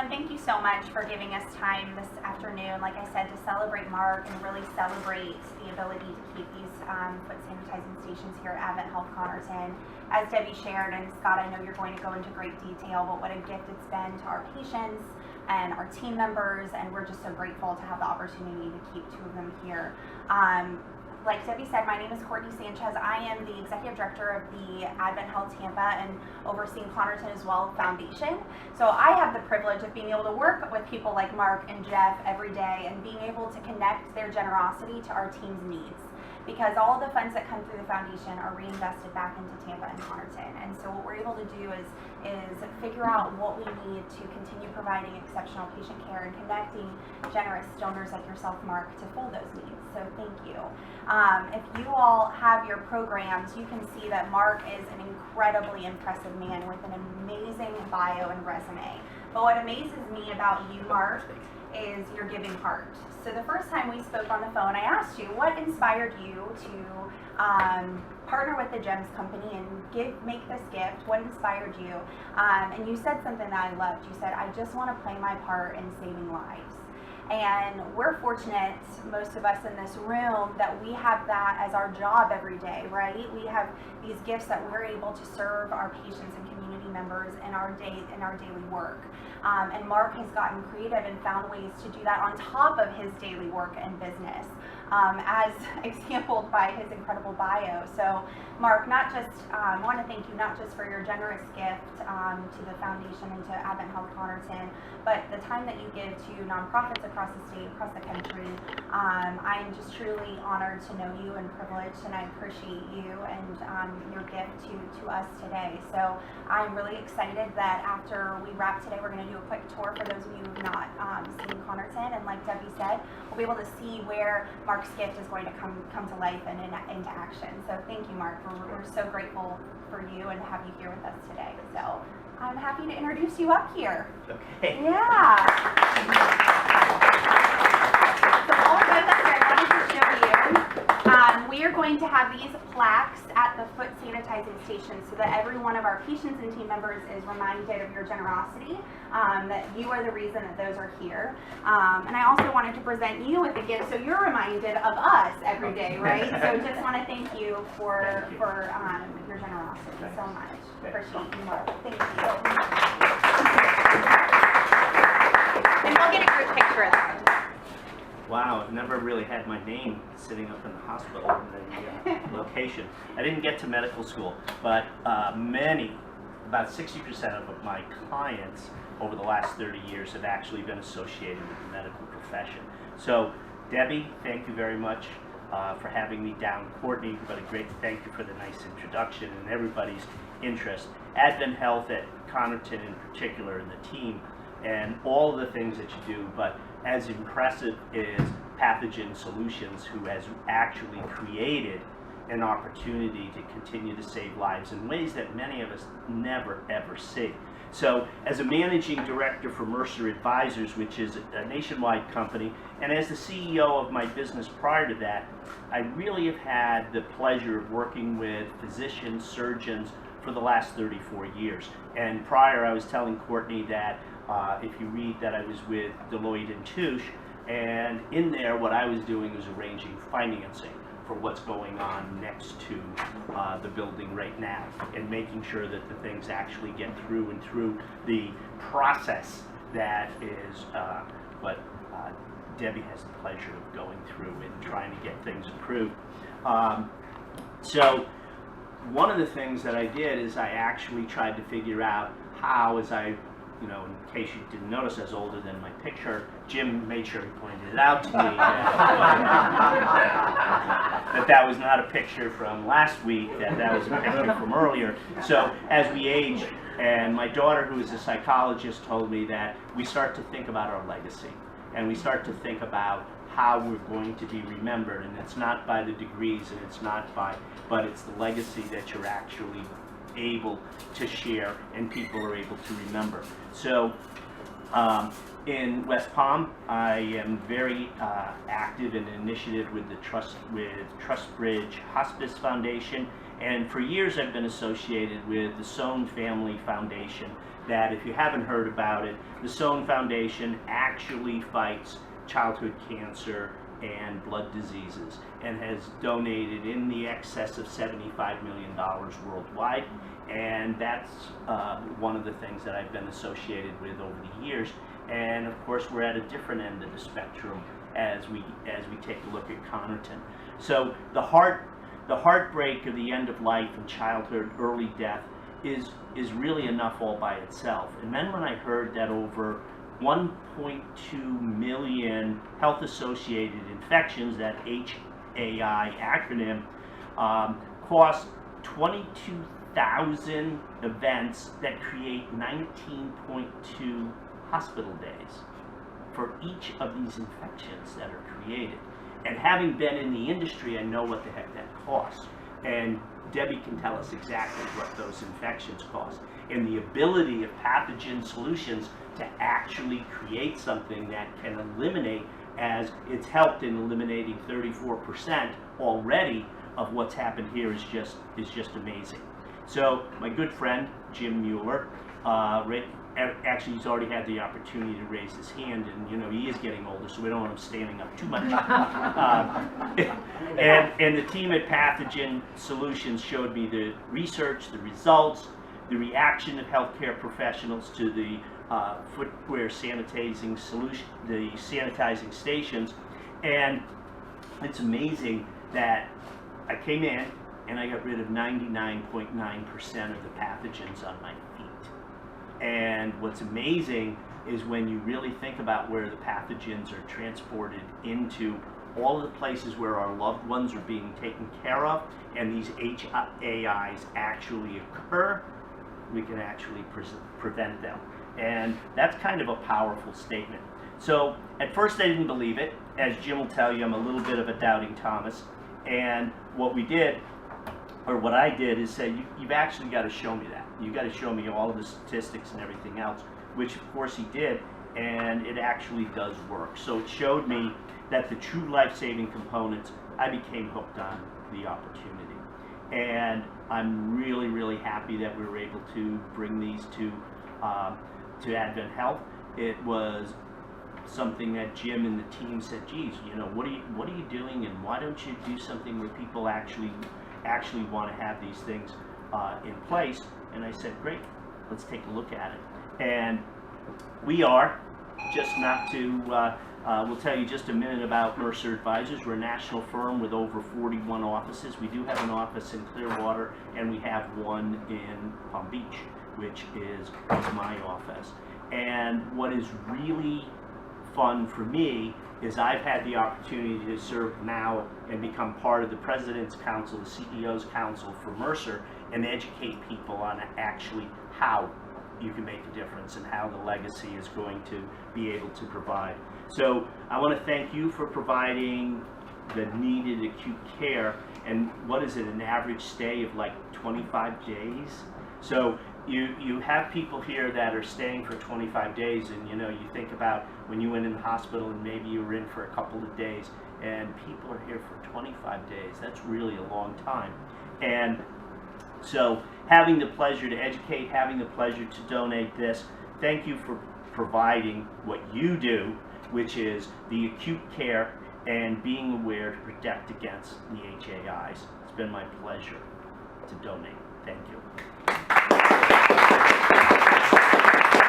everyone, thank you so much for giving us time this afternoon, like I said, to celebrate Mark and really celebrate the ability to keep these foot sanitizing stations here at Advent Health Connerton. As Debbie shared, and Scott, I know you're going to go into great detail, but what a gift it's been to our patients and our team members, and we're just so grateful to have the opportunity to keep two of them here. Like Debbie said, my name is Courtney Sanchez. I am the Executive Director of the Advent Health Tampa and overseeing Connerton as well Foundation. So I have the privilege of being able to work with people like Mark and Jeff every day and being able to connect their generosity to our team's needs. Because all the funds that come through the foundation are reinvested back into Tampa and Connerton. And so what we're able to do is figure out what we need to continue providing exceptional patient care and connecting generous donors like yourself, Mark, to fill those needs. So thank you. If you all have your programs, you can see that Mark is an incredibly impressive man with an amazing bio and resume. But what amazes me about you, Mark, is your giving heart. So the first time we spoke on the phone, I asked you what inspired you to partner with the GEMS company and make this gift. What inspired you? And you said something that I loved. You said, I just want to play my part in saving lives. And we're fortunate, most of us in this room, that we have that as our job every day, right? We have these gifts that we're able to serve our patients and community members in our daily work. And Mark has gotten creative and found ways to do that on top of his daily work and business, as exampled by his incredible bio. So Mark, I want to thank you not just for your generous gift to the foundation and to Advent Health Connerton, but the time that you give to nonprofits across the state, across the country. I am just truly honored to know you and privileged, and I appreciate you and your gift to us today. So I'm really excited that after we wrap today, we're going to do a quick tour for those of you who have not seen Connerton, and like Debbie said, we'll be able to see where Mark's gift is going to come to life and into action. So thank you, Mark. We're so grateful for you and to have you here with us today. So I'm happy to introduce you up here. Okay. Yeah. So all of those up here, I wanted to show you. We are going to have these plaques at the foot sanitizing station so that every one of our patients and team members is reminded of your generosity, that you are the reason that those are here. And I also wanted to present you with a gift so you're reminded of us every day, right? So just want to thank you for your generosity so much. Appreciate you, Mark. Thank you. And we'll get a group picture of that. Wow, I've never really had my name sitting up in the hospital in the location. I didn't get to medical school, but about 60% of my clients over the last 30 years have actually been associated with the medical profession. So, Debbie, thank you very much for having me down. Courtney, but a great thank you for the nice introduction and everybody's interest. Advent Health at Connerton in particular, and the team, and all of the things that you do, but as impressive is PathO3Gen Solutions, who has actually created an opportunity to continue to save lives in ways that many of us never ever see. So as a managing director for Mercer Advisors, which is a nationwide company, and as the CEO of my business prior to that, I really have had the pleasure of working with physicians, surgeons for the last 34 years. And prior, I was telling Courtney that if you read that I was with Deloitte & Touche, and in there what I was doing was arranging financing for what's going on next to the building right now, and making sure that the things actually get through and through the process that is what Debbie has the pleasure of going through and trying to get things approved. So one of the things that I did is I actually tried to figure out how, as I, in case you didn't notice, I was older than my picture. Jim made sure he pointed it out to me that was not a picture from last week, that was a picture from earlier. So as we age, and my daughter, who is a psychologist, told me that we start to think about our legacy, and we start to think about how we're going to be remembered, and it's not by the degrees, and it's not by, but it's the legacy that you're actually able to share and people are able to remember. So in West Palm, I am very active in an initiative with the Trust Bridge Hospice Foundation And for years I've been associated with the Sohn Family Foundation, that if you haven't heard about it, the Sohn Foundation actually fights childhood cancer and blood diseases, and has donated in the excess of $75 million worldwide. And that's one of the things that I've been associated with over the years. And of course, we're at a different end of the spectrum as we take a look at Connerton. So the heartbreak of the end of life and childhood early death is really enough all by itself. And then when I heard that over 1.2 million health-associated infections, that HAI acronym, cost 22,000 events that create 19.2 hospital days for each of these infections that are created. And having been in the industry, I know what the heck that costs. And Debbie can tell us exactly what those infections cost. And the ability of pathogen solutions to actually create something that can eliminate, as it's helped in eliminating 34% already of what's happened here, is just amazing. So my good friend Jim Mueller, actually he's already had the opportunity to raise his hand, and you know he is getting older, so we don't want him standing up too much. And the team at PathO3Gen Solutions showed me the research, the results, the reaction of healthcare professionals to the footwear sanitizing solution, the sanitizing stations, and it's amazing that I came in and I got rid of 99.9% of the pathogens on my feet. And what's amazing is when you really think about where the pathogens are transported into, all of the places where our loved ones are being taken care of, and these HAIs actually occur, we can actually prevent them. And that's kind of a powerful statement. So at first I didn't believe it. As Jim will tell you, I'm a little bit of a doubting Thomas. And what we did, or what I did, is say, you've actually got to show me that. You've got to show me all of the statistics and everything else, which of course he did, and it actually does work. So it showed me that the true life-saving components, I became hooked on the opportunity. And I'm really, really happy that we were able to bring these to Advent Health. It was something that Jim and the team said, geez, you know, what are you doing, and why don't you do something where people actually want to have these things in place? And I said, great, let's take a look at it. And we are, just not to, we'll tell you just a minute about Mercer Advisors. We're a national firm with over 41 offices. We do have an office in Clearwater, and we have one in Palm Beach, which is my office. And what is really fun for me is I've had the opportunity to serve now and become part of the President's Council, the CEO's Council for Mercer, and educate people on actually how you can make a difference and how the legacy is going to be able to provide. So I want to thank you for providing the needed acute care. And what is it, an average stay of like 25 days? So you have people here that are staying for 25 days, and you know, you think about when you went in the hospital and maybe you were in for a couple of days, and people are here for 25 days. That's really a long time. And so having the pleasure to educate, having the pleasure to donate this, thank you for providing what you do, which is the acute care and being aware to protect against the HAIs. It's been my pleasure to donate. Thank you.